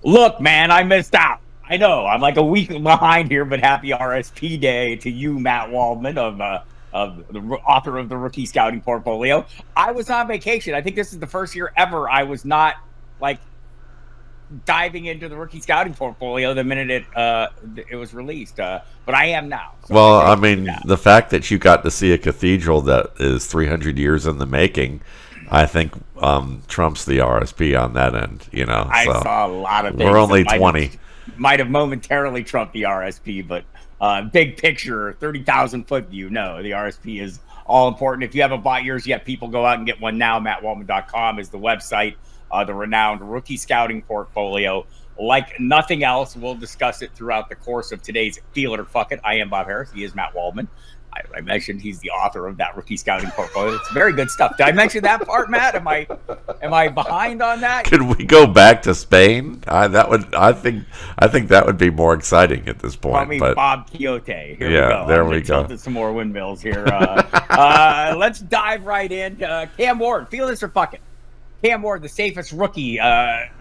Look, man, I missed out. I know I'm like a week behind here, but happy RSP day to you, Matt Waldman of the author of the Rookie Scouting Portfolio. I was on vacation. I think this is the first year ever I was not like diving into the Rookie Scouting Portfolio the minute it was released. But I am now. So Well, I mean, the fact that you got to see a cathedral that is 300 years in the making, I think trumps the RSP on that end. I saw a lot of things. We're only 20. Might have momentarily trumped the RSP, but big picture, 30,000 foot view, no, the RSP is all important. If you haven't bought yours yet, people go out and get one now. MattWaldman.com is the website. The renowned Rookie Scouting Portfolio. Like nothing else, we'll discuss it throughout the course of today's Feel It or Fuck It. I am Bob Harris. He is Matt Waldman. I mentioned he's the author of that Rookie Scouting Portfolio. It's very good stuff. Did I mention that part, Matt? Am I behind on that? Could we go back to Spain? I think that would be more exciting at this point. Call me Bob Quixote. Here we go. There we go. Some more windmills here. Let's dive right in. Cam Ward, feel this or fuck it. Cam Ward, the safest rookie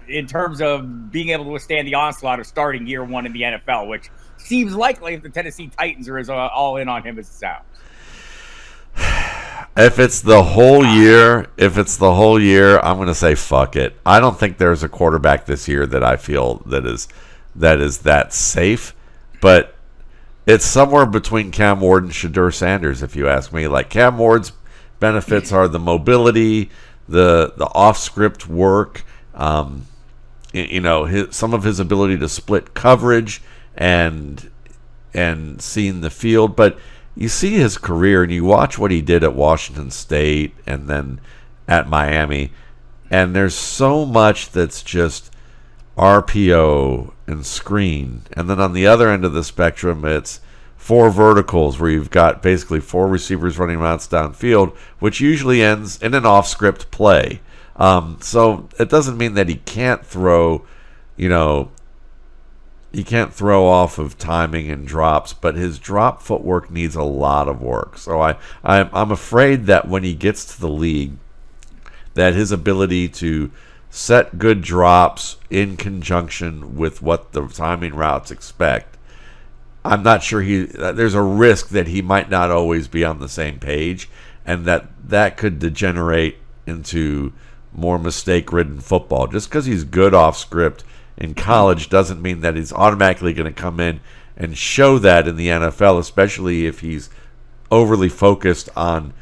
in terms of being able to withstand the onslaught of starting year one in the NFL, which seems likely if the Tennessee Titans are as all in on him as it sounds. If it's the whole year, I'm going to say fuck it. I don't think there's a quarterback this year that I feel that is that safe, but it's somewhere between Cam Ward and Shedeur Sanders, if you ask me. Like, Cam Ward's benefits are the mobility, the off-script work, some of his ability to split coverage and seeing the field. But you see his career and you watch what he did at Washington State and then at Miami, and there's so much that's just RPO and screen. And then on the other end of the spectrum, it's 4 verticals where you've got basically 4 receivers running routes downfield, which usually ends in an off-script play. So it doesn't mean that he can't throw, he can't throw off of timing and drops, but his drop footwork needs a lot of work. So I'm afraid that when he gets to the league, that his ability to set good drops in conjunction with what the timing routes expect, I'm not sure there's a risk that he might not always be on the same page, and that could degenerate into more mistake-ridden football. Just because he's good off script in college doesn't mean that he's automatically going to come in and show that in the NFL, especially if he's overly focused on,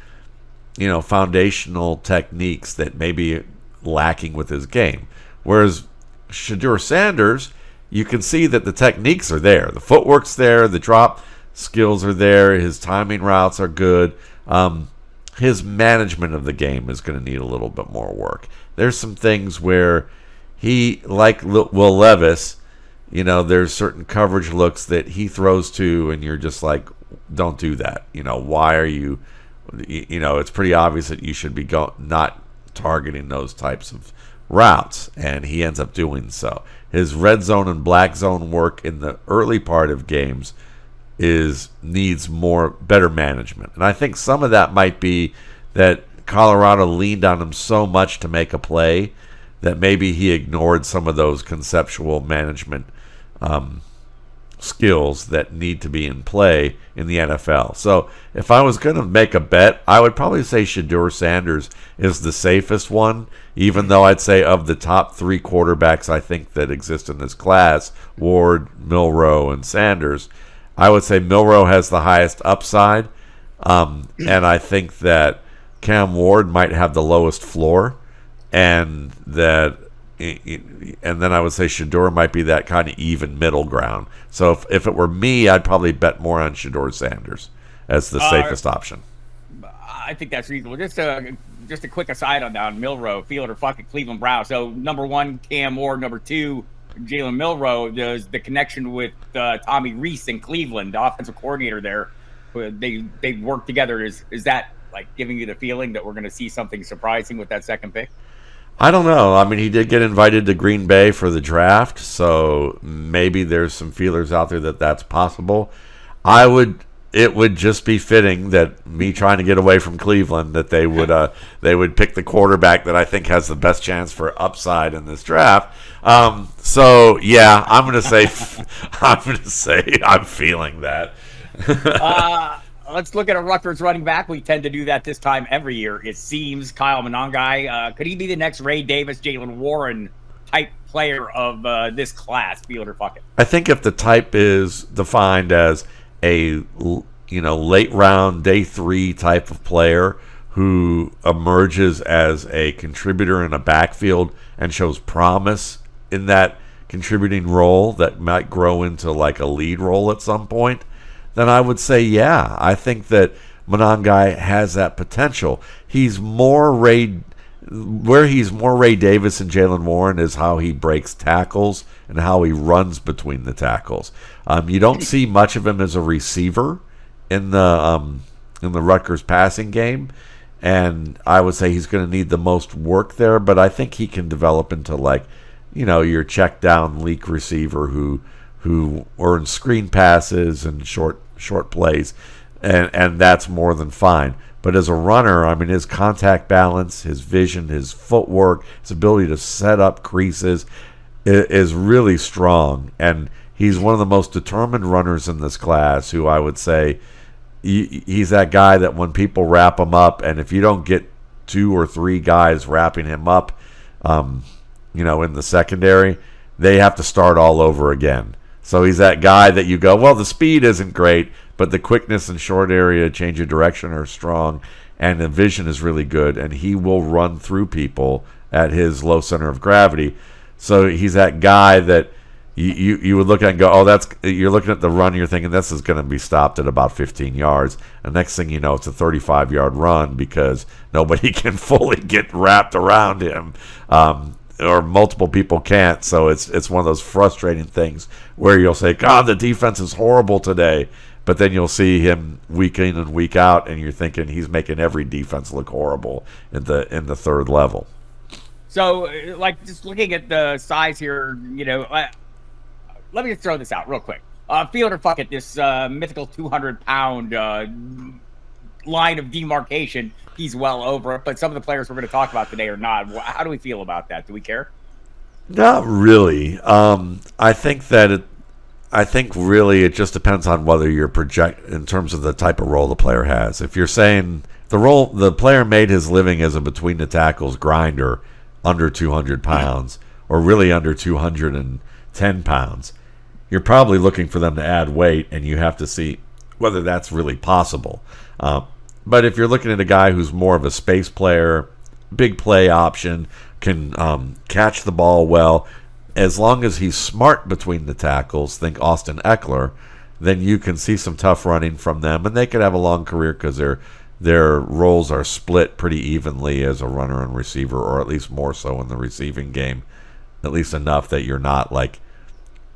foundational techniques that may be lacking with his game. Whereas Shedeur Sanders, you can see that the techniques are there. The footwork's there. The drop skills are there. His timing routes are good. His management of the game is going to need a little bit more work. There's some things where he, like Will Levis, there's certain coverage looks that he throws to, and you're just like, don't do that. Why are you, it's pretty obvious that you should be not targeting those types of routes, and he ends up doing so. His red zone and black zone work in the early part of games needs better management. And I think some of that might be that Colorado leaned on him so much to make a play that maybe he ignored some of those conceptual management skills that need to be in play in the NFL. So if I was going to make a bet, I would probably say Shedeur Sanders is the safest one, even though I'd say of the top 3 quarterbacks I think that exist in this class, Ward, Milroe, and Sanders, I would say Milroe has the highest upside, and I think that Cam Ward might have the lowest floor, and then I would say Shedeur might be that kind of even middle ground. So if it were me, I'd probably bet more on Shedeur Sanders as the safest option. I think that's reasonable. Just a quick aside on Milroe, feel it or fuck it, Cleveland Brown. So number 1, Cam Ward. Number 2, Jalen Milroe. There's the connection with Tommy Rees in Cleveland, the offensive coordinator there. They work together. Is that like giving you the feeling that we're going to see something surprising with that second pick? I don't know. I mean, he did get invited to Green Bay for the draft, so maybe there's some feelers out there that that's possible. I would it would just be fitting that me trying to get away from Cleveland, that they would pick the quarterback that I think has the best chance for upside in this draft. So yeah, I'm gonna say I'm feeling that. Let's look at a Rutgers running back. We tend to do that this time every year. It seems Kyle Monangai. Could he be the next Ray Davis-Jaylen Warren type player of this class? Feel it or fuck it. I think if the type is defined as a late round day 3 type of player who emerges as a contributor in a backfield and shows promise in that contributing role that might grow into like a lead role at some point, then I would say yeah, I think that Monangai has that potential. He's more Ray Davis and Jaylen Warren is how he breaks tackles and how he runs between the tackles. You don't see much of him as a receiver in the Rutgers passing game, and I would say he's going to need the most work there. But I think he can develop into your check down leak receiver who earns screen passes and short plays, and that's more than fine. But as a runner, I mean, his contact balance, his vision, his footwork, his ability to set up creases is really strong. And he's one of the most determined runners in this class, who I would say he's that guy that when people wrap him up, and if you don't get 2 or 3 guys wrapping him up, in the secondary, they have to start all over again. So he's that guy that you go, well, the speed isn't great, but the quickness and short area change of direction are strong, and the vision is really good, and he will run through people at his low center of gravity. So he's that guy that you would look at and go, oh, you're looking at the run, you're thinking this is going to be stopped at about 15 yards. And next thing you know, it's a 35-yard run because nobody can fully get wrapped around him. Or multiple people can't, so it's one of those frustrating things where you'll say, God, the defense is horrible today, but then you'll see him week in and week out, and you're thinking he's making every defense look horrible in the third level. So, just looking at the size here, let me just throw this out real quick. Field or fuck it, this mythical 200-pound line of demarcation, he's well over it, but some of the players we're going to talk about today are not. How do we feel about that? Do we care? Not really. I think really it just depends on whether you're in terms of the type of role the player has. If you're saying the player made his living as a between the tackles grinder under 200 pounds or really under 210 pounds, you're probably looking for them to add weight, and you have to see whether that's really possible. But if you're looking at a guy who's more of a space player, big play option, can catch the ball well, as long as he's smart between the tackles, think Austin Eckler, then you can see some tough running from them, and they could have a long career because their roles are split pretty evenly as a runner and receiver, or at least more so in the receiving game, at least enough that you're not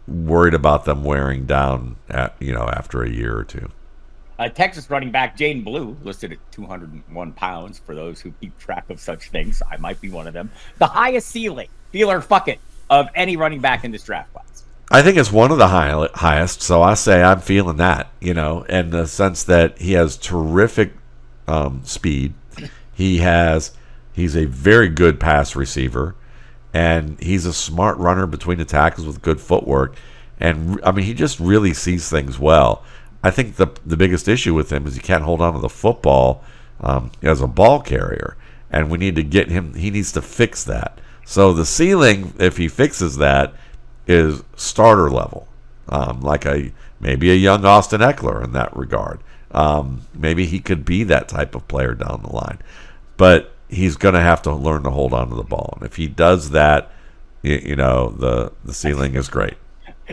worried about them wearing down after a year or two. Texas running back Jaydon Blue, listed at 201 pounds for those who keep track of such things. I might be one of them. The highest ceiling, feel or fuck it, of any running back in this draft class. I think it's one of the highest, so I say I'm feeling that, in the sense that he has terrific speed. He's a very good pass receiver, and he's a smart runner between the tackles with good footwork. And, I mean, he just really sees things well. I think the biggest issue with him is he can't hold on to the football as a ball carrier, and we need to get him. He needs to fix that. So the ceiling, if he fixes that, is starter level, maybe a young Austin Eckler in that regard. Maybe he could be that type of player down the line, but he's going to have to learn to hold on to the ball, and if he does that, the ceiling is great.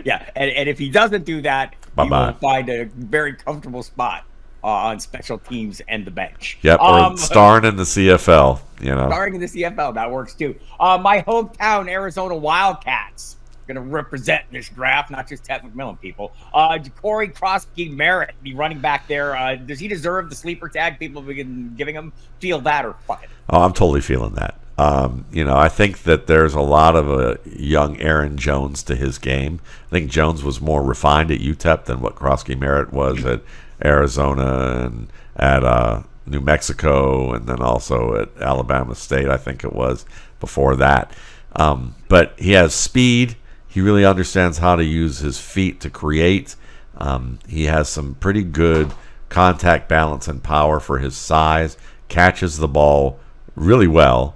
Yeah, and if he doesn't do that, he will find a very comfortable spot on special teams and the bench. Yep, or starring in the CFL. Starring in the CFL, that works too. My hometown Arizona Wildcats going to represent this draft, not just Ted McMillan people. Jacory Croskey-Merritt, the running back there. Does he deserve the sleeper tag people have been giving him? Feel that or fuck it? Oh, I'm totally feeling that. I think that there's a lot of a young Aaron Jones to his game. I think Jones was more refined at UTEP than what Croskey-Merritt was Arizona and at New Mexico, and then also at Alabama State, I think it was, before that. But he has speed. He really understands how to use his feet to create. He has some pretty good contact balance and power for his size. Catches the ball really well.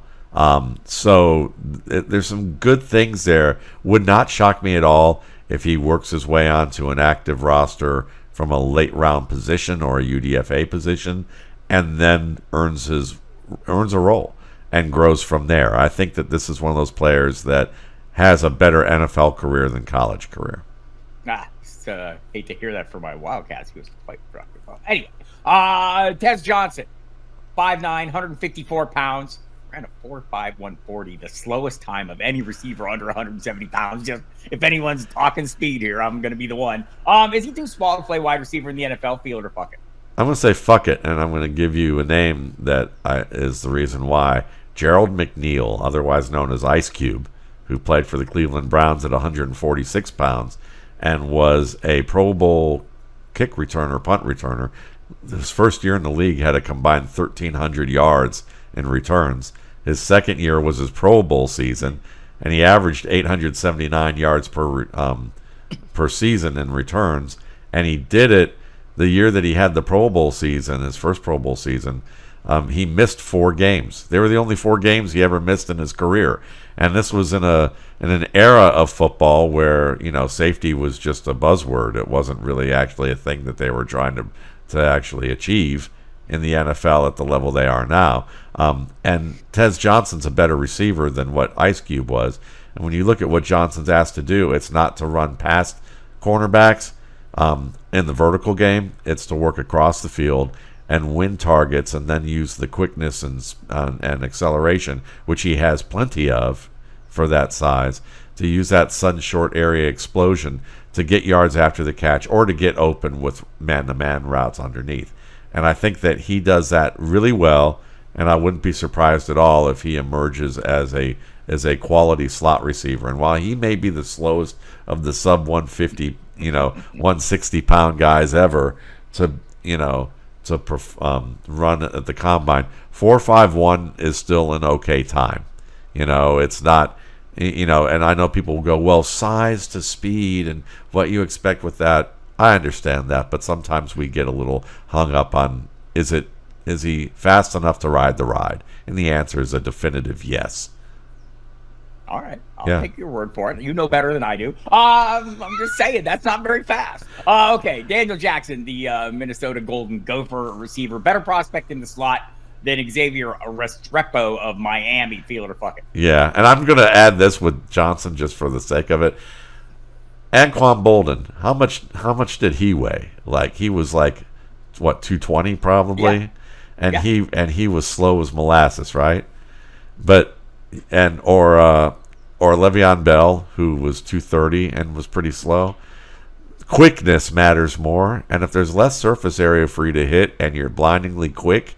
So there's some good things there. Would not shock me at all if he works his way onto an active roster from a late round position or a UDFA position, and then earns a role and grows from there. I think that this is one of those players that has a better NFL career than college career. Hate to hear that for my Wildcats. He was quite productive. Anyway, Tez Johnson, 5'9", 154 pounds, ran a 4.5 140, the slowest time of any receiver under 170 pounds. Just if anyone's talking speed here, I'm going to be the one. Is he too small to play wide receiver in the NFL? Field or fuck it? I'm going to say fuck it, and I'm going to give you a name that is the reason why. Gerald McNeil, otherwise known as Ice Cube, who played for the Cleveland Browns at 146 pounds and was a Pro Bowl kick returner, punt returner. His first year in the league had a combined 1,300 yards in returns. His second year was his Pro Bowl season, and he averaged 879 yards per season in returns. And he did it the year that he had the Pro Bowl season, his first Pro Bowl season. He missed 4 games. They were the only 4 games he ever missed in his career. And this was in an era of football where, safety was just a buzzword. It wasn't really actually a thing that they were trying to actually achieve in the NFL at the level they are now. And Tez Johnson's a better receiver than what Ice Cube was. And when you look at what Johnson's asked to do, it's not to run past cornerbacks in the vertical game. It's to work across the field and win targets, and then use the quickness and acceleration, which he has plenty of for that size, to use that sudden short area explosion to get yards after the catch or to get open with man-to-man routes underneath. And I think that he does that really well, and I wouldn't be surprised at all if he emerges as a quality slot receiver. And while he may be the slowest of the sub 150, 160 pound guys ever to run at the combine, 4.51 is still an okay time. It's not, and I know people will go, well, size to speed and what you expect with that. I understand that, but sometimes we get a little hung up on, is he fast enough to ride the ride? And the answer is a definitive yes. All right. I'll take your word for it. You know better than I do. I'm just saying, that's not very fast. Okay, Daniel Jackson, the Minnesota Golden Gopher receiver, better prospect in the slot than Xavier Restrepo of Miami. Feel it or fuck it. Yeah, and I'm going to add this with Johnson just for the sake of it. Anquan Bolden, how much did he weigh? Like, he was like, what, 220 probably? Yeah. And he was slow as molasses, right? Or Le'Veon Bell, who was 230 and was pretty slow. Quickness matters more, and if there's less surface area for you to hit and you're blindingly quick,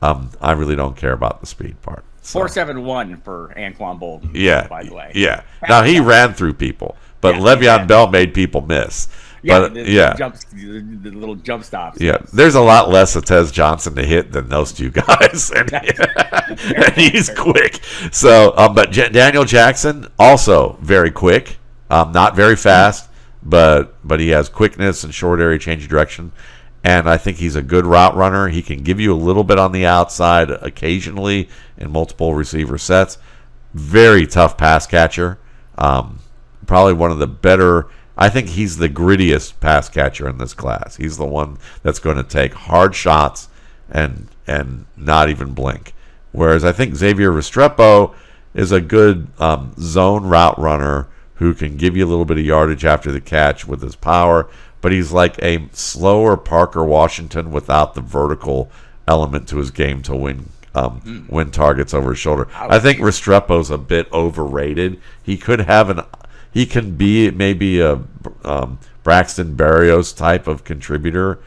I really don't care about the speed part. So. 4.71 for Anquan Bolden. Yeah, by the way. Yeah. Now he ran through people, but Le'Veon Bell made people miss. Yeah, the little jump stops. Yeah, there's a lot less of Tez Johnson to hit than those two guys, and he's quick. So, but Daniel Jackson also very quick, not very fast, but he has quickness and short area change of direction, and I think he's a good route runner. He can give you a little bit on the outside occasionally in multiple receiver sets. Very tough pass catcher, probably one of the better. I think he's the grittiest pass catcher in this class. He's the one that's going to take hard shots and not even blink. Whereas I think Xavier Restrepo is a good zone route runner who can give you a little bit of yardage after the catch with his power, but he's like a slower Parker Washington without the vertical element to his game to win targets over his shoulder. I think Restrepo's a bit overrated. He can be maybe a Braxton Berrios type of contributor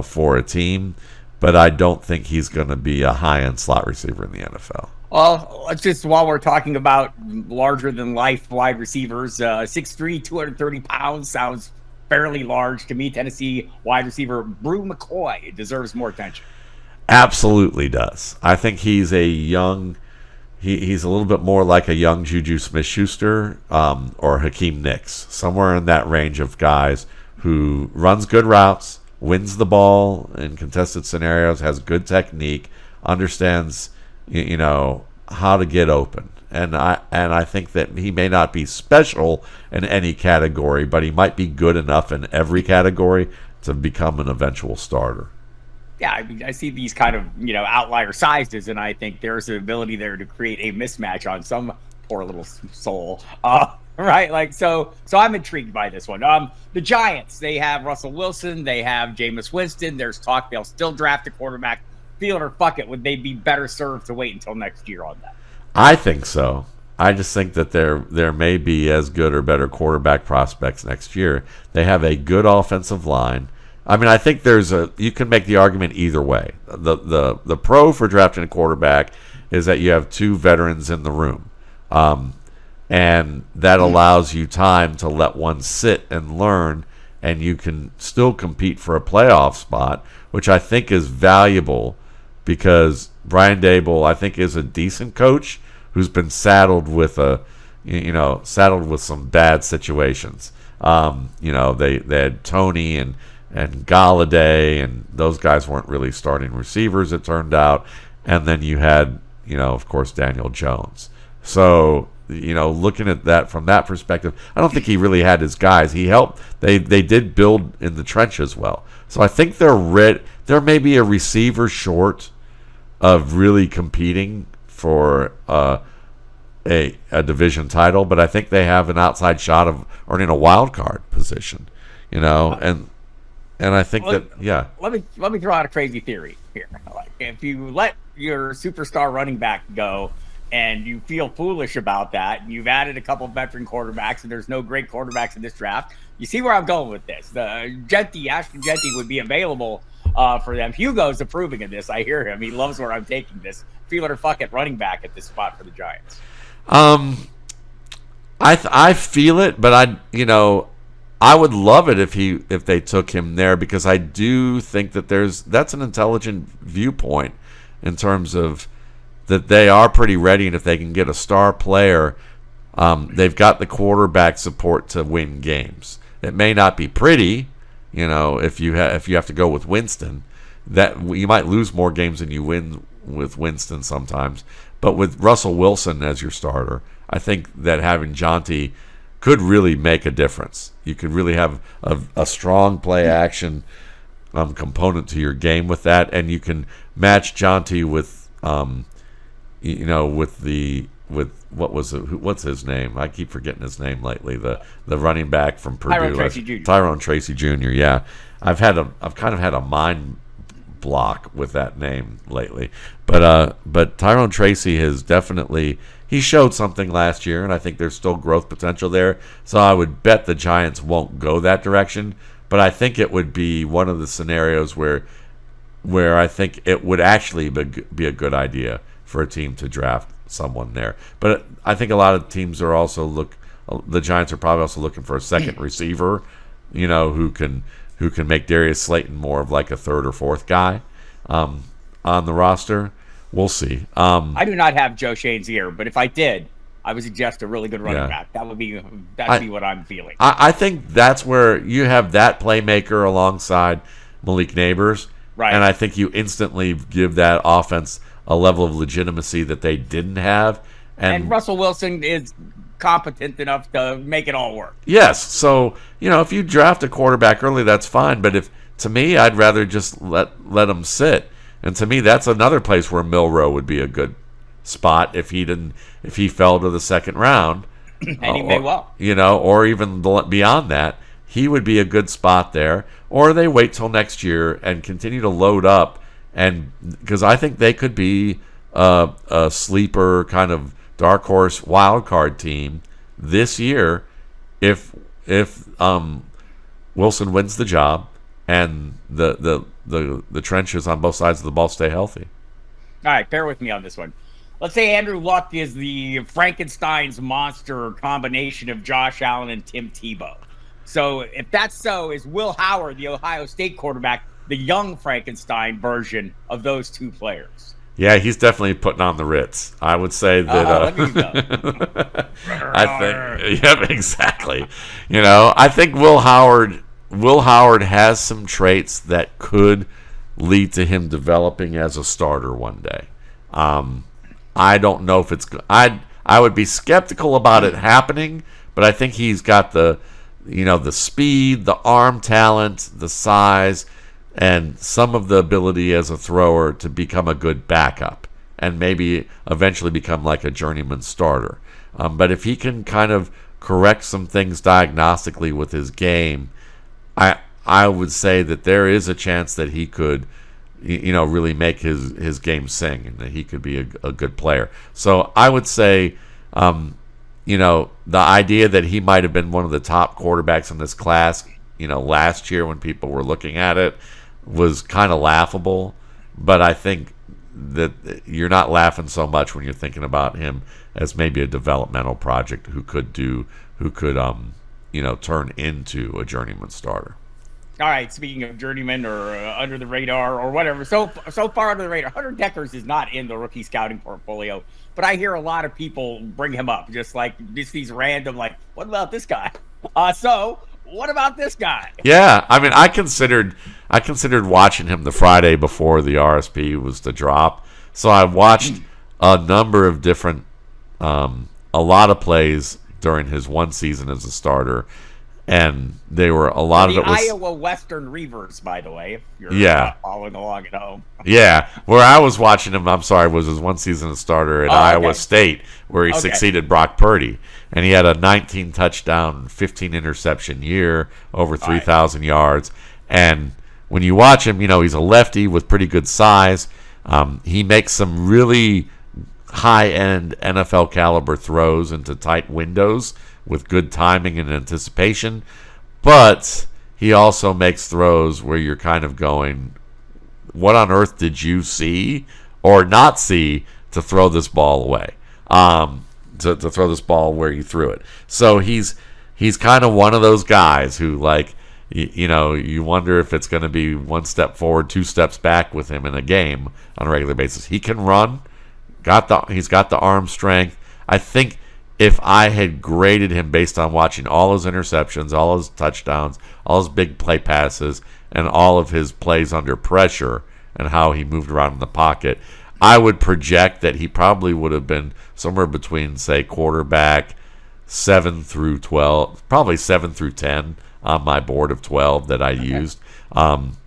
for a team, but I don't think he's going to be a high-end slot receiver in the NFL. Well, let's just, while we're talking about larger-than-life wide receivers, 6'3", 230 pounds sounds fairly large. To me, Tennessee wide receiver Bru McCoy deserves more attention. Absolutely does. I think he's a young. He's a little bit more like a young Juju Smith-Schuster or Hakeem Nicks, somewhere in that range of guys who runs good routes, wins the ball in contested scenarios, has good technique, understands how to get open. And I think that he may not be special in any category, but he might be good enough in every category to become an eventual starter. Yeah, I mean, I see these kind of, outlier sizes, and I think there's an ability there to create a mismatch on some poor little soul. Right? Like, so I'm intrigued by this one. The Giants, they have Russell Wilson, they have Jameis Winston. There's talk they'll still draft a quarterback. Feel it or fuck it, would they be better served to wait until next year on that? I think so. I just think that there may be as good or better quarterback prospects next year. They have a good offensive line. I mean, I think you can make the argument either way. The pro for drafting a quarterback is that you have two veterans in the room. And that allows you time to let one sit and learn, and you can still compete for a playoff spot, which I think is valuable because Brian Daboll, I think, is a decent coach who's been saddled with some bad situations. They had Tony and Galladay, and those guys weren't really starting receivers, it turned out. And then you had, of course, Daniel Jones. So, looking at that from that perspective, I don't think he really had his guys. He helped. They did build in the trenches well. So I think they're maybe a receiver short of really competing for a division title, but I think they have an outside shot of earning a wild card position, and I think yeah. Let me throw out a crazy theory here. Like, if you let your superstar running back go and you feel foolish about that, and you've added a couple of veteran quarterbacks and there's no great quarterbacks in this draft, you see where I'm going with this. Ashton Jeanty would be available for them. Hugo's approving of this. I hear him. He loves where I'm taking this. Feel it or fuck it, running back at this spot for the Giants. I feel it, but I would love it if they took him there, because I do think that that's an intelligent viewpoint in terms of that they are pretty ready, and if they can get a star player, they've got the quarterback support to win games. It may not be pretty, if you have to go with Winston, that you might lose more games than you win with Winston sometimes. But with Russell Wilson as your starter, I think that having Jeanty could really make a difference. You could really have a strong play action component to your game with that, and you can match Jeanty with what's his name? I keep forgetting his name lately. The running back from Purdue, Tyrone Tracy Jr. Yeah, I've kind of had a mind block with that name lately, but Tyrone Tracy has definitely. He showed something last year, and I think there's still growth potential there. So I would bet the Giants won't go that direction, but I think it would be one of the scenarios where I think it would actually be a good idea for a team to draft someone there. But I think a lot of teams are also the Giants are probably also looking for a second receiver, who can make Darius Slayton more of like a third or fourth guy on the roster. We'll see. I do not have Joe Shane's ear, but if I did, I would suggest a really good running back. That would be what I'm feeling. I think that's where you have that playmaker alongside Malik Neighbors, right? And I think you instantly give that offense a level of legitimacy that they didn't have. And Russell Wilson is competent enough to make it all work. Yes. So if you draft a quarterback early, that's fine. But to me, I'd rather just let him sit. And to me, that's another place where Milroe would be a good spot if he fell to the second round. And he may well. Or even beyond that, he would be a good spot there. Or they wait till next year and continue to load up, and because I think they could be a sleeper kind of dark horse wild card team this year if Wilson wins the job and the trenches on both sides of the ball stay healthy. All right, bear with me on this one. Let's say Andrew Luck is the Frankenstein's monster combination of Josh Allen and Tim Tebow. So if that's so, is Will Howard, the Ohio State quarterback, the young Frankenstein version of those two players? Yeah, he's definitely putting on the Ritz. I would say that. Let me go. I think. Yep, exactly. I think Will Howard has some traits that could lead to him developing as a starter one day. I don't know if it's. I would be skeptical about it happening, but I think he's got the speed, the arm talent, the size, and some of the ability as a thrower to become a good backup and maybe eventually become like a journeyman starter. But if he can kind of correct some things diagnostically with his game, I would say that there is a chance that he could, really make his game sing and that he could be a good player. So I would say, the idea that he might have been one of the top quarterbacks in this class, last year when people were looking at it, was kind of laughable. But I think that you're not laughing so much when you're thinking about him as maybe a developmental project who could turn into a journeyman starter. All right, speaking of journeyman or under the radar or whatever, so far under the radar, Hunter Dekkers is not in the rookie scouting portfolio, but I hear a lot of people bring him up, just these random, what about this guy? So what about this guy? Yeah, I mean, I considered watching him the Friday before the RSP was to drop, so I watched a number of different, a lot of plays during his one season as a starter. And they were a lot of it was Iowa Western Reavers, by the way, if you're following along at home. Yeah, where I was watching him, was his one season as starter at Iowa State, where he succeeded Brock Purdy, and he had a 19 touchdown, 15 interception year, over 3,000 yards. And when you watch him, he's a lefty with pretty good size. He makes some really high-end NFL caliber throws into tight windows with good timing and anticipation, but he also makes throws where you're kind of going, what on earth did you see or not see to throw this ball away, to throw this ball where you threw it. So he's kind of one of those guys who, you wonder if it's going to be one step forward, two steps back with him in a game on a regular basis. He can run, he's got the arm strength. I think if I had graded him based on watching all his interceptions, all his touchdowns, all his big play passes, and all of his plays under pressure and how he moved around in the pocket, I would project that he probably would have been somewhere between, say, quarterback 7 through 12, probably 7 through 10 on my board of 12 that I used.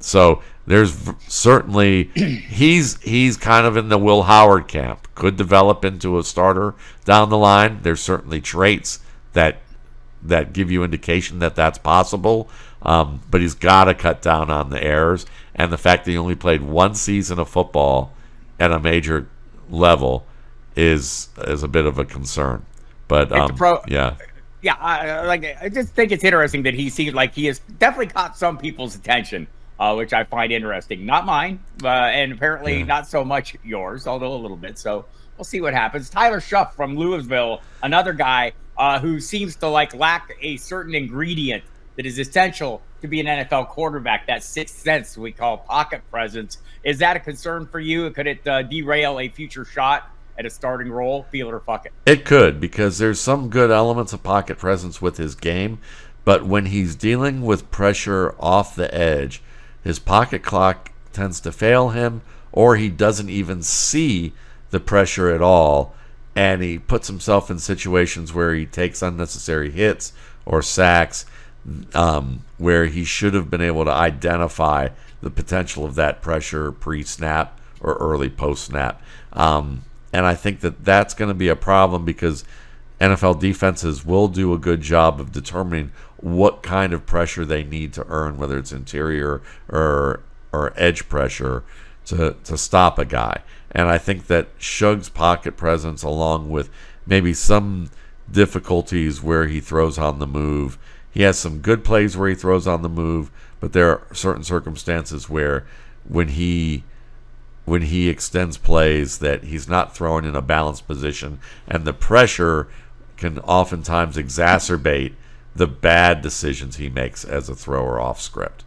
So there's certainly, he's kind of in the Will Howard camp. Could develop into a starter down the line. There's certainly traits that give you indication that that's possible. But he's got to cut down on the errors. And the fact that he only played one season of football at a major level is a bit of a concern. But yeah. Yeah, I just think it's interesting that he seems like he has definitely caught some people's attention, which I find interesting. Not mine, and apparently not so much yours, although a little bit. So we'll see what happens. Tyler Shuff from Louisville, another guy who seems to lack a certain ingredient that is essential to be an NFL quarterback, that sixth sense we call pocket presence. Is that a concern for you? Could it derail a future shot at a starting role? Feel it or fuck it? It could, because there's some good elements of pocket presence with his game, but when he's dealing with pressure off the edge, his pocket clock tends to fail him, or he doesn't even see the pressure at all, and he puts himself in situations where he takes unnecessary hits or sacks, where he should have been able to identify the potential of that pressure pre-snap or early post-snap. And I think that that's going to be a problem, because NFL defenses will do a good job of determining what kind of pressure they need to earn, whether it's interior or edge pressure, to stop a guy. And I think that Shug's pocket presence, along with maybe some difficulties where he throws on the move, he has some good plays where he throws on the move, but there are certain circumstances where when he extends plays that he's not throwing in a balanced position, and the pressure can oftentimes exacerbate the bad decisions he makes as a thrower off script.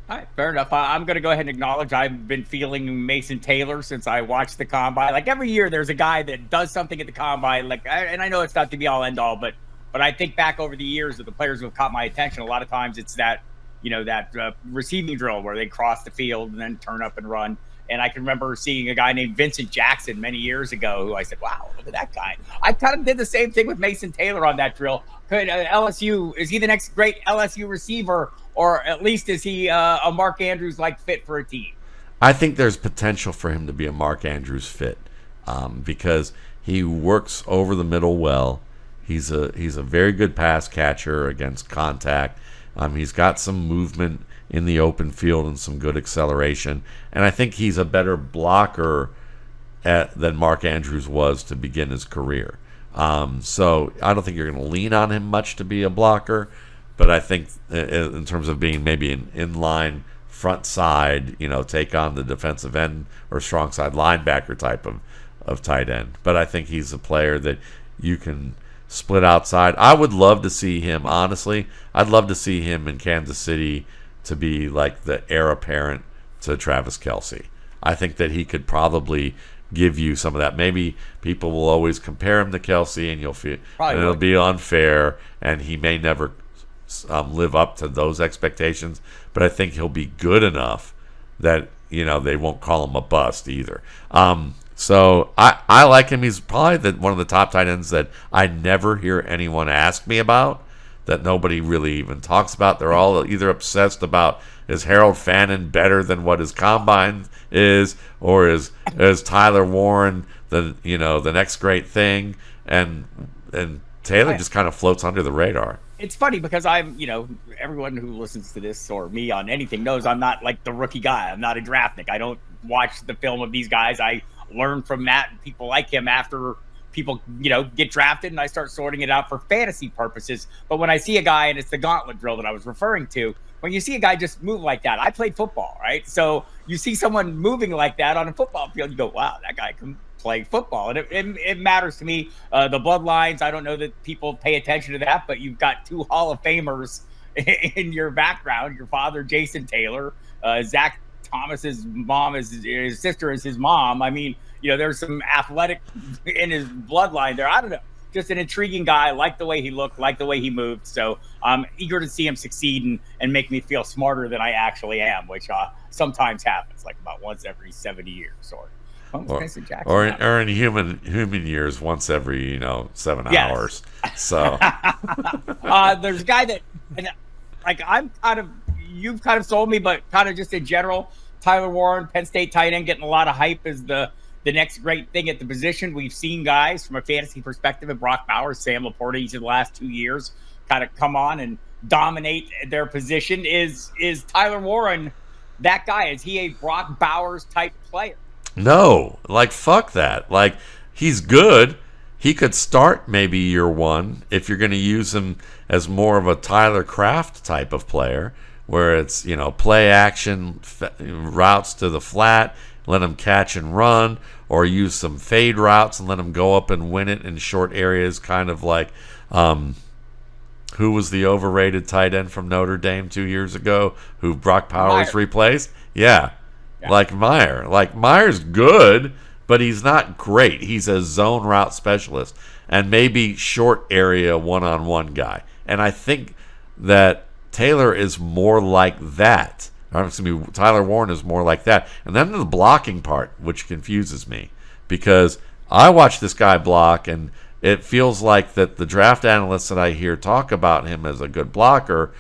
All right, fair enough. I'm going to go ahead and acknowledge I've been feeling Mason Taylor since I watched the combine. Like every year, there's a guy that does something at the combine. And I know it's not the be all end all, but I think back over the years of the players who have caught my attention. A lot of times it's that receiving drill where they cross the field and then turn up and run. And I can remember seeing a guy named Vincent Jackson many years ago who I said, wow, look at that guy. I kind of did the same thing with Mason Taylor on that drill. Could LSU, is he the next great LSU receiver, or at least is he a Mark Andrews-like fit for a team? I think there's potential for him to be a Mark Andrews fit because he works over the middle well. He's a very good pass catcher against contact. He's got some movement in the open field and some good acceleration. And I think he's a better blocker than Mark Andrews was to begin his career. So I don't think you're going to lean on him much to be a blocker. But I think in terms of being maybe an inline front side, take on the defensive end or strong side linebacker type of tight end. But I think he's a player that you can split outside. I would love to see him, honestly. I'd love to see him in Kansas City to be like the heir apparent to Travis Kelce. I think that he could probably give you some of that. Maybe people will always compare him to Kelce, and you'll feel and it'll be unfair, and he may never live up to those expectations. But I think he'll be good enough that they won't call him a bust either. So I like him. He's probably one of the top tight ends that I never hear anyone ask me about, that nobody really even talks about. They're all either obsessed about, is Harold Fannin better than what his combine is, or is Tyler Warren the next great thing? And Taylor just kind of floats under the radar. It's funny because I'm, everyone who listens to this or me on anything knows I'm not like the rookie guy. I'm not a draftnik. I don't watch the film of these guys. I learn from Matt and people like him after people, get drafted, and I start sorting it out for fantasy purposes. But when I see a guy, and it's the gauntlet drill that I was referring to, when you see a guy just move like that, I played football, right? So you see someone moving like that on a football field, you go, wow, that guy can play football. And it matters to me. The bloodlines, I don't know that people pay attention to that, but you've got two Hall of Famers in your background. Your father, Jason Taylor, Zach Thomas's mom is his sister is his mom. I mean, there's some athletic in his bloodline there. I don't know. Just an intriguing guy. Like the way he looked, like the way he moved. So I'm eager to see him succeed and make me feel smarter than I actually am, which sometimes happens, like about once every 70 years or in human years, once every 7 hours. So there's a guy that, and like you've kind of sold me, but kind of just in general, Tyler Warren, Penn State tight end, getting a lot of hype as the next great thing at the position. We've seen guys from a fantasy perspective, and Brock Bowers, Sam Laporta, each of the last 2 years, kind of come on and dominate their position. Is Tyler Warren that guy? Is he a Brock Bowers type player? No, fuck that. He's good. He could start maybe year one if you're going to use him as more of a Tyler Kraft type of player, where it's, play action, routes to the flat, let him catch and run, or use some fade routes and let him go up and win it in short areas, kind of like who was the overrated tight end from Notre Dame 2 years ago who Brock Bowers replaced? Yeah. Like Meyer. Meyer's good, but he's not great. He's a zone route specialist and maybe short area one-on-one guy. And I think that Taylor is more like that. Tyler Warren is more like that. And then the blocking part, which confuses me, because I watch this guy block, and it feels like that the draft analysts that I hear talk about him as a good blocker,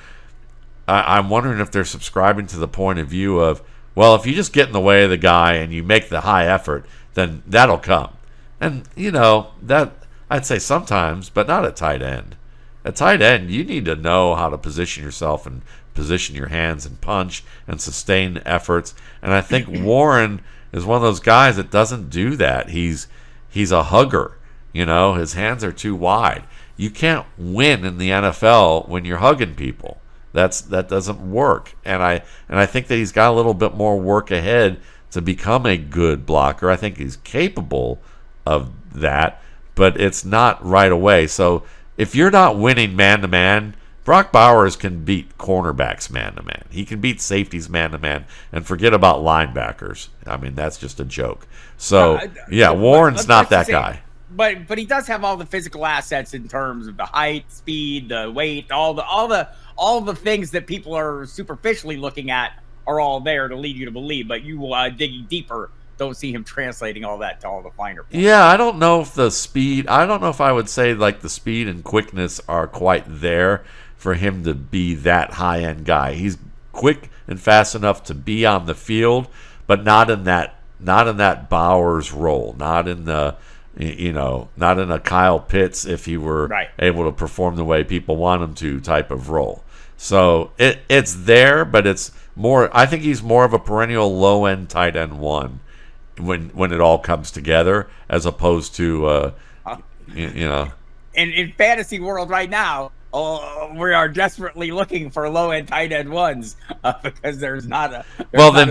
I'm wondering if they're subscribing to the point of view of, well, if you just get in the way of the guy and you make the high effort, then that'll come. And, that I'd say sometimes, but not at tight end. At tight end, you need to know how to position yourself and position your hands and punch and sustain efforts. And I think Warren is one of those guys that doesn't do that. He's a hugger. His hands are too wide. You can't win in the NFL when you're hugging people. That doesn't work. And I think that he's got a little bit more work ahead to become a good blocker. I think he's capable of that, but it's not right away. So if you're not winning man-to-man, Brock Bowers can beat cornerbacks man-to-man. He can beat safeties man-to-man, and forget about linebackers. I mean, that's just a joke. So, Warren's not that guy. But he does have all the physical assets in terms of the height, speed, the weight, all the things that people are superficially looking at are all there to lead you to believe. But you digging deeper, don't see him translating all that to all the finer points. Yeah, I don't know if the speed. I don't know if I would say like the speed and quickness are quite there for him to be that high-end guy. He's quick and fast enough to be on the field, but not in that Bowers role, not in the not in a Kyle Pitts if he were able to perform the way people want him to type of role. So it's there, but it's more. I think he's more of a perennial low-end tight end one when it all comes together, as opposed to In fantasy world right now, we are desperately looking for low-end tight end ones because there's not a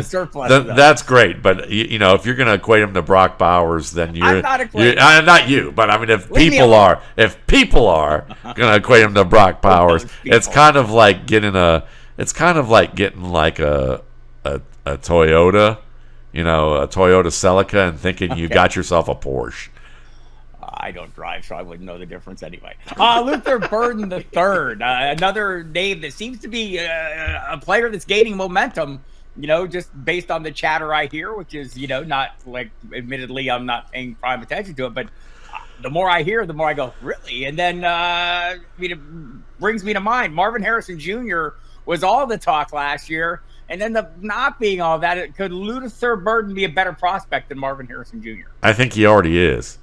surplus. That's great, but if you're going to equate him to Brock Bowers, then you're not you. But I mean, if people are going to equate him to Brock Powers, it's kind of like getting a Toyota, a Toyota Celica, and thinking you got yourself a Porsche. I don't drive, so I wouldn't know the difference anyway. Luther Burden III, another name that seems to be a player that's gaining momentum, just based on the chatter I hear, which is, not like, admittedly, I'm not paying prime attention to it, but the more I hear, the more I go, really? And then it brings me to mind, Marvin Harrison Jr. was all the talk last year, and then the not being all that, could Luther Burden be a better prospect than Marvin Harrison Jr.? I think he already is.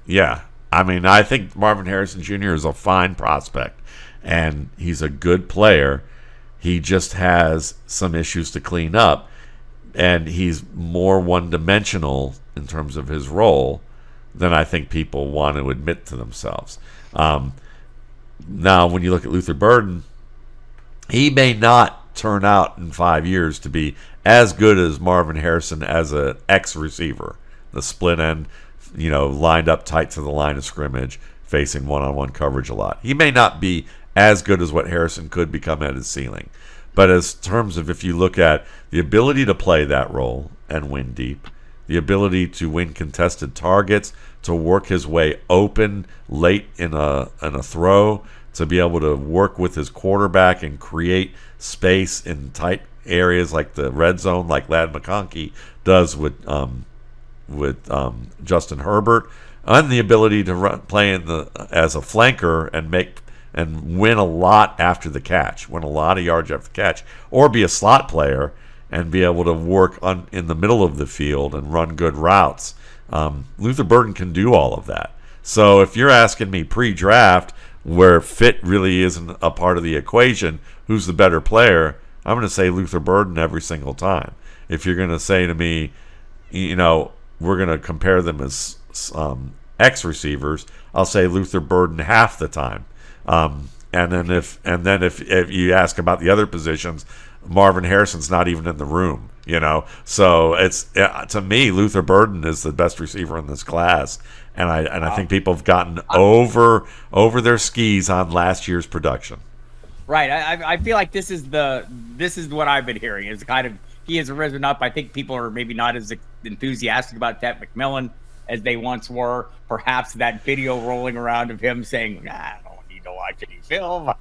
Yeah, I mean, I think Marvin Harrison Jr. is a fine prospect, and he's a good player. He just has some issues to clean up, and he's more one-dimensional in terms of his role than I think people want to admit to themselves. Now, when you look at Luther Burden, he may not turn out in 5 years to be as good as Marvin Harrison as an X-receiver, the split end, lined up tight to the line of scrimmage, facing one-on-one coverage a lot. He may not be as good as what Harrison could become at his ceiling. But as terms of, if you look at the ability to play that role and win deep, the ability to win contested targets, to work his way open late in a throw, to be able to work with his quarterback and create space in tight areas like the red zone, like Ladd McConkey does with Justin Herbert, and the ability to play as a flanker and win a lot after the catch, win a lot of yards after the catch, or be a slot player and be able to work in the middle of the field and run good routes. Luther Burden can do all of that. So if you're asking me pre-draft, where fit really isn't a part of the equation, who's the better player, I'm going to say Luther Burden every single time. If you're going to say to me, we're going to compare them as X receivers, I'll say Luther Burden half the time. And then if you ask about the other positions, Marvin Harrison's not even in the room, So it's to me, Luther Burden is the best receiver in this class, and I think people have gotten over their skis on last year's production. Right. I feel like this is what I've been hearing. It's kind of, he has risen up. I think people are maybe not as enthusiastic about Ted McMillan as they once were. Perhaps that video rolling around of him saying, I don't need to watch any film.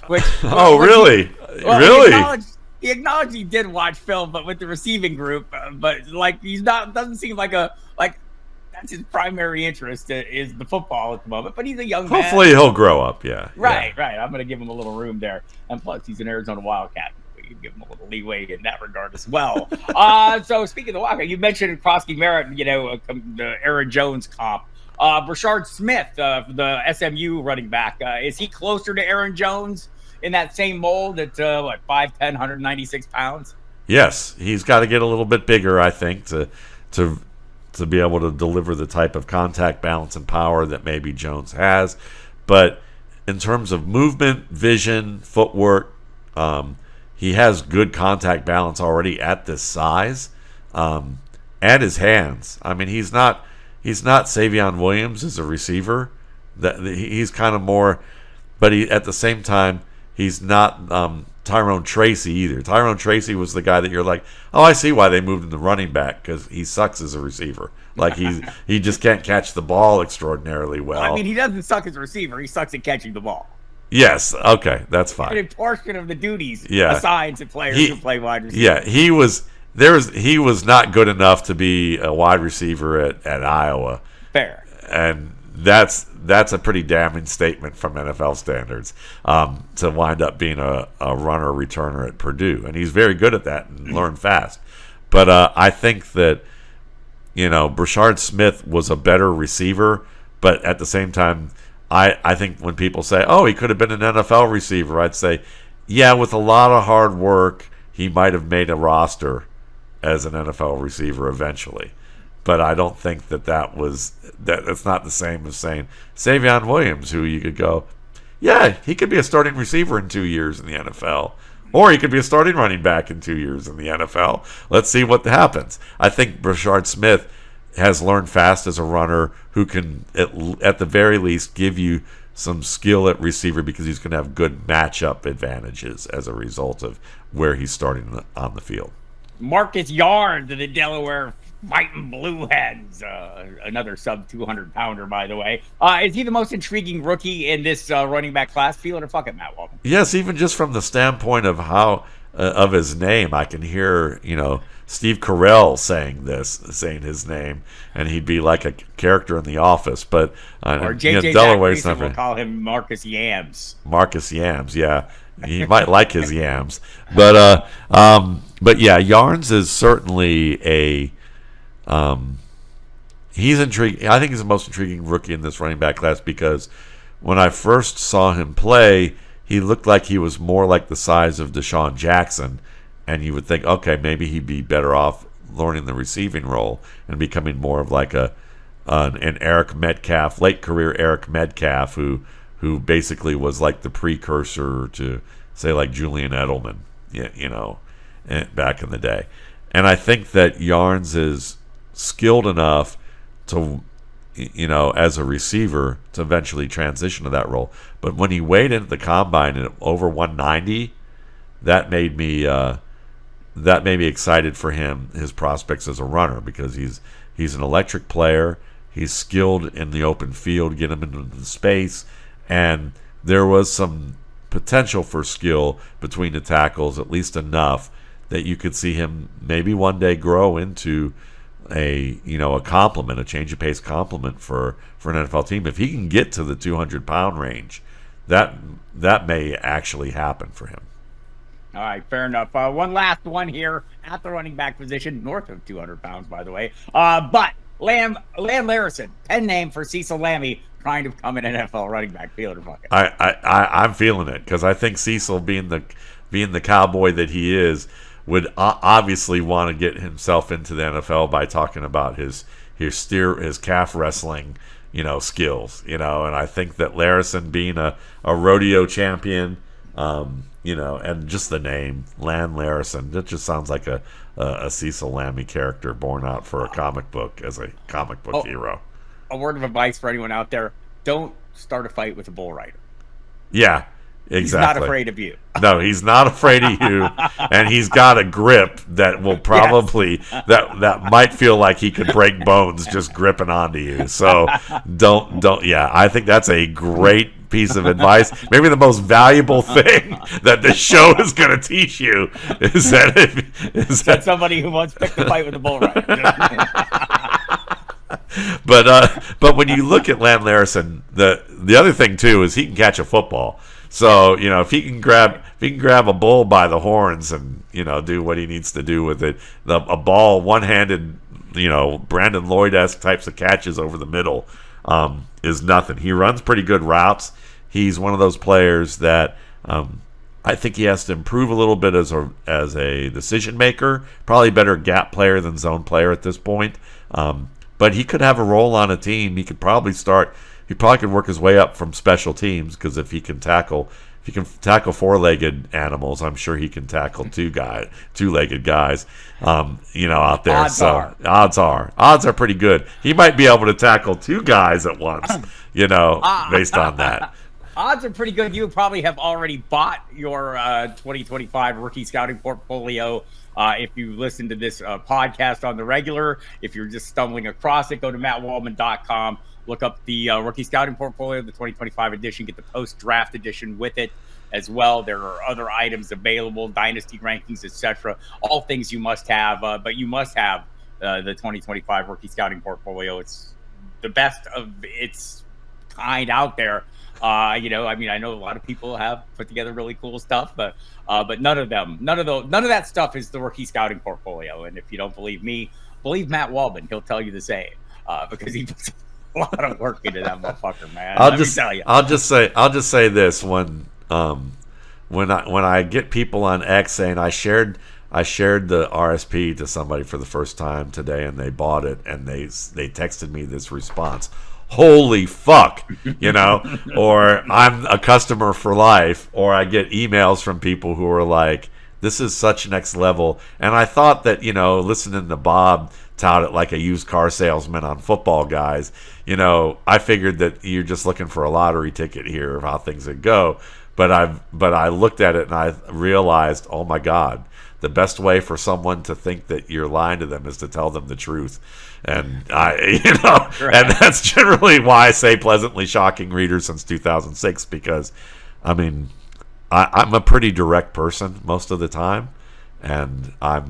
Really? Really? He acknowledged he did watch film, but with the receiving group. But he's not. Doesn't seem like that's his primary interest is the football at the moment. But he's a young man. Hopefully he'll grow up. Yeah. Right. I'm going to give him a little room there, and plus he's an Arizona Wildcat. Give him a little leeway in that regard as well. So speaking of the Wildcat, you mentioned Croskey-Merritt, the Aaron Jones comp. Brashard Smith, the SMU running back, is he closer to Aaron Jones in that same mold at 5'10", 196 pounds? Yes, he's got to get a little bit bigger, I think, to be able to deliver the type of contact balance and power that maybe Jones has. But in terms of movement, vision, footwork, he has good contact balance already at this size, and his hands. I mean, he's not Savion Williams as a receiver, He's kind of more, but at the same time, he's not Tyrone Tracy either. Tyrone Tracy was the guy that you're like, oh, I see why they moved him to running back, because he sucks as a receiver. Like he just can't catch the ball extraordinarily well. I mean, he doesn't suck as a receiver. He sucks at catching the ball. Yes. Okay, that's fine. A portion of the duties assigned to players who play wide receiver. Yeah, he was not good enough to be a wide receiver at Iowa. Fair. And that's a pretty damning statement from NFL standards, to wind up being a runner returner at Purdue. And he's very good at that and learned fast. But I think that, Brashard Smith was a better receiver, but at the same time, I think when people say, oh, he could have been an NFL receiver, I'd say, yeah, with a lot of hard work, he might have made a roster as an NFL receiver eventually. But I don't think that's not the same as saying Savion Williams, who you could go, yeah, he could be a starting receiver in 2 years in the NFL. Or he could be a starting running back in 2 years in the NFL. Let's see what happens. I think Brashard Smith has learned fast as a runner who can, at the very least, give you some skill at receiver, because he's going to have good matchup advantages as a result of where he's starting on the field. Marcus Yards of the Delaware Fighting Blueheads, another sub-200-pounder, by the way. Is he the most intriguing rookie in this running back class? Feel it or fuck it, Matt Waldman? Yes, even just from the standpoint of how of his name, I can hear Steve Carell saying his name, and he'd be like a character in The Office. But or J.J. Delaware's will call him Marcus Yams. Marcus Yams, yeah. He might like his yams, but yeah, Yarns is certainly he's intriguing. I think he's the most intriguing rookie in this running back class, because when I first saw him play, he looked like he was more like the size of Deshaun Jackson, and you would think, okay, maybe he'd be better off learning the receiving role and becoming more of like an Eric Metcalf, late career Eric Metcalf, who basically was like the precursor to, say, like Julian Edelman, back in the day. And I think that Yarns is skilled enough to, as a receiver, to eventually transition to that role. But when he weighed in at the combine at over 190, that made me excited for him, his prospects as a runner, because he's an electric player. He's skilled in the open field, get him into the space, and there was some potential for skill between the tackles, at least enough that you could see him maybe one day grow into a complement, a change of pace complement for an NFL team. If he can get to the 200-pound range, that may actually happen for him. All right, fair enough. One last one here at the running back position, north of 200 pounds, by the way. But Lamb Larison, pen name for Cecil Lammey, trying to become an NFL running back. Feel it or fuck it? I'm feeling it, because I think Cecil, being the cowboy that he is, would obviously want to get himself into the NFL by talking about his calf wrestling, skills, and I think that Larison, being a rodeo champion, and just the name Lan Larison, that just sounds like a Cecil Lammey character born out for a comic book as a comic book hero. A word of advice for anyone out there: don't start a fight with a bull rider. Yeah, exactly. He's not afraid of you. No, he's not afraid of you, and he's got a grip that will probably that might feel like he could break bones just gripping onto you. So don't. Yeah, I think that's a great piece of advice. Maybe the most valuable thing that this show is going to teach you is that somebody who once picked a fight with a bull rider. But when you look at Lamb Larison, the other thing too is he can catch a football. So if he can grab a bull by the horns and do what he needs to do with it, a ball one-handed, Brandon Lloyd-esque types of catches over the middle is nothing. He runs pretty good routes. He's one of those players that I think he has to improve a little bit as a decision maker. Probably better gap player than zone player at this point. But he could have a role on a team. He could probably start. he probably could work his way up from special teams, because if he can tackle four-legged animals, I'm sure he can tackle two-legged guys, out there. Odds are pretty good. He might be able to tackle two guys at once, based on that. Odds are pretty good. You probably have already bought your 2025 rookie scouting portfolio. If you listen to this podcast on the regular, if you're just stumbling across it, go to mattwaldman.com. Look up the rookie scouting portfolio, the 2025 edition. Get the post-draft edition with it as well. There are other items available, dynasty rankings, etc. All things you must have, but you must have the 2025 rookie scouting portfolio. It's the best of its kind out there. I know a lot of people have put together really cool stuff, but none of that stuff is the rookie scouting portfolio. And if you don't believe me, believe Matt Waldman. He'll tell you the same, because he puts a lot of work into that motherfucker, man. Let me tell you. I'll just say this: when I get people on X saying I shared the RSP to somebody for the first time today, and they bought it, and they texted me this response. Holy fuck, or I'm a customer for life, or I get emails from people who are like, this is such next level. And I thought that, listening to Bob tout it like a used car salesman on Football Guys, I figured that you're just looking for a lottery ticket here of how things would go. But I looked at it and I realized, oh my God, the best way for someone to think that you're lying to them is to tell them the truth. And and that's generally why I say pleasantly shocking reader since 2006, because I'm a pretty direct person most of the time, and I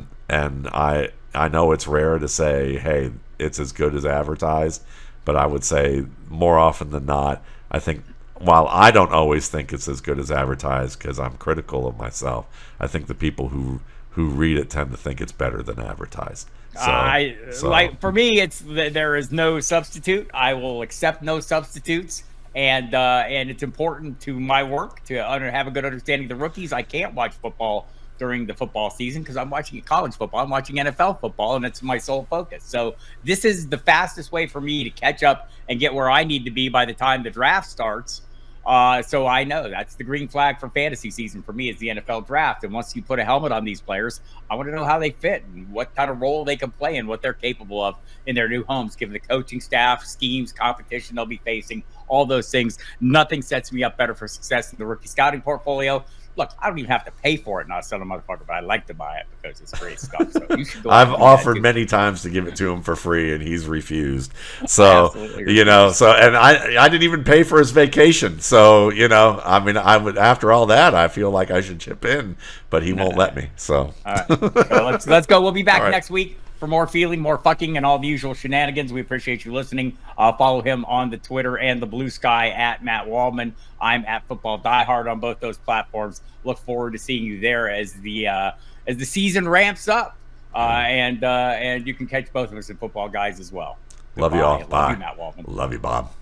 know it's rare to say, hey, it's as good as advertised, but I would say more often than not, I think, while I don't always think it's as good as advertised because I'm critical of myself, I think the people who read it tend to think it's better than advertised. For me, there is no substitute. I will accept no substitutes, and it's important to my work to have a good understanding of the rookies. I can't watch football during the football season because I'm watching college football. I'm watching NFL football, and it's my sole focus. So this is the fastest way for me to catch up and get where I need to be by the time the draft starts. So I know that's the green flag for fantasy season for me is the NFL draft. And once you put a helmet on these players, I want to know how they fit and what kind of role they can play and what they're capable of in their new homes, given the coaching staff, schemes, competition they'll be facing, all those things. Nothing sets me up better for success in the rookie scouting portfolio. Look, I don't even have to pay for it, not sell a motherfucker, but I like to buy it because it's great stuff. So you should go. I've offered many times to give it to him for free, and he's refused. So and I didn't even pay for his vacation. So I would, after all that, I feel like I should chip in, but he won't let me. So all right, so let's go. We'll be back next week for more feeling, more fucking, and all the usual shenanigans. We appreciate you listening. Follow him on the Twitter and the Blue Sky at Matt Waldman. I'm at Football Diehard on both those platforms. Look forward to seeing you there as the season ramps up, and you can catch both of us in Football Guys as well. Love you all. Love Bye. you, Matt Waldman. Love you, Bob.